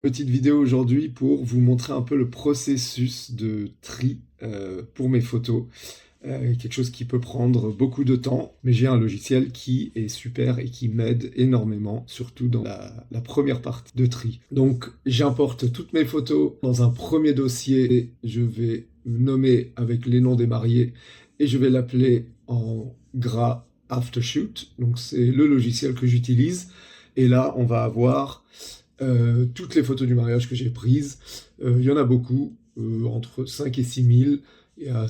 Petite vidéo aujourd'hui pour vous montrer un peu le processus de tri pour mes photos. Quelque chose qui peut prendre beaucoup de temps, mais j'ai un logiciel qui est super et qui m'aide énormément, surtout dans la première partie de tri. Donc j'importe toutes mes photos dans un premier dossier, je vais nommer avec les noms des mariés et je vais l'appeler en gras Aftershoot. Donc c'est le logiciel que j'utilise. Et là, on va avoir toutes les photos du mariage que j'ai prises. Il y en a beaucoup, entre 5 et 6 000. Il y a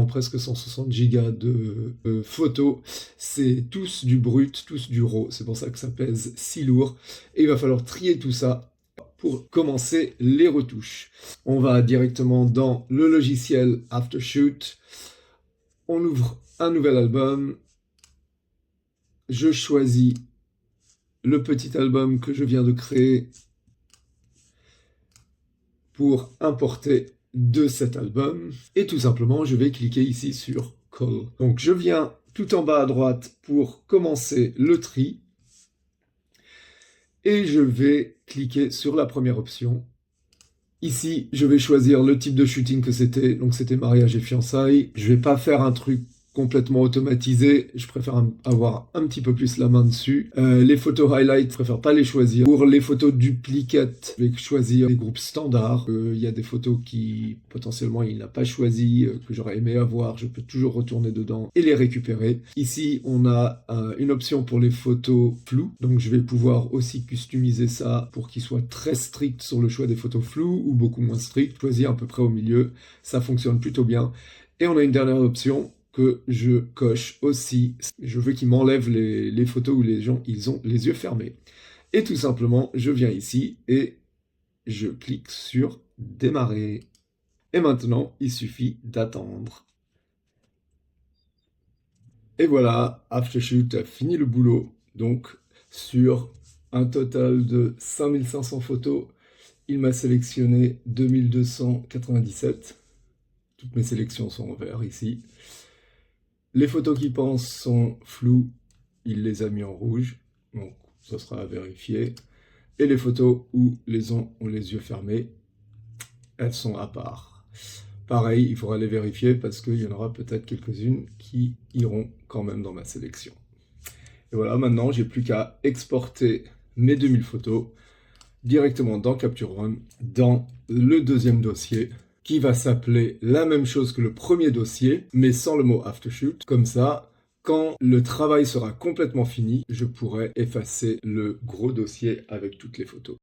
presque 160 gigas de photos. C'est tous du brut, tous du raw. C'est pour ça que ça pèse si lourd. Et il va falloir trier tout ça pour commencer les retouches. On va directement dans le logiciel Aftershoot. On ouvre un nouvel album. Je choisis le petit album que je viens de créer pour importer de cet album. Et tout simplement, je vais cliquer ici sur Call. Donc je viens tout en bas à droite pour commencer le tri. Et je vais cliquer sur la première option. Ici, je vais choisir le type de shooting que c'était. Donc c'était mariage et fiançailles. Je vais pas faire un truc complètement automatisé, je préfère avoir un petit peu plus la main dessus. Les photos highlight, je préfère pas les choisir. Pour les photos duplicates, je vais choisir des groupes standards. Il y a des photos qui potentiellement il n'a pas choisi, que j'aurais aimé avoir, je peux toujours retourner dedans et les récupérer. Ici, on a une option pour les photos floues, donc je vais pouvoir aussi customiser ça pour qu'il soit très strict sur le choix des photos floues ou beaucoup moins strict, choisir à peu près au milieu, ça fonctionne plutôt bien. Et on a une dernière option que je coche aussi. Je veux qu'il m'enlève les photos où les gens ils ont les yeux fermés. Et tout simplement, je viens ici et je clique sur démarrer. Et maintenant, il suffit d'attendre. Et voilà, Aftershoot a fini le boulot. Donc, sur un total de 5500 photos, il m'a sélectionné 2297. Toutes mes sélections sont en vert ici. Les photos qui pensent sont floues, il les a mis en rouge, donc ça sera à vérifier. Et les photos où les gens ont les yeux fermés, elles sont à part. Pareil, il faudra les vérifier parce qu'il y en aura peut-être quelques-unes qui iront quand même dans ma sélection. Et voilà, maintenant j'ai plus qu'à exporter mes 2000 photos directement dans Capture One, dans le deuxième dossier, qui va s'appeler la même chose que le premier dossier, mais sans le mot Aftershoot. Comme ça, quand le travail sera complètement fini, je pourrai effacer le gros dossier avec toutes les photos.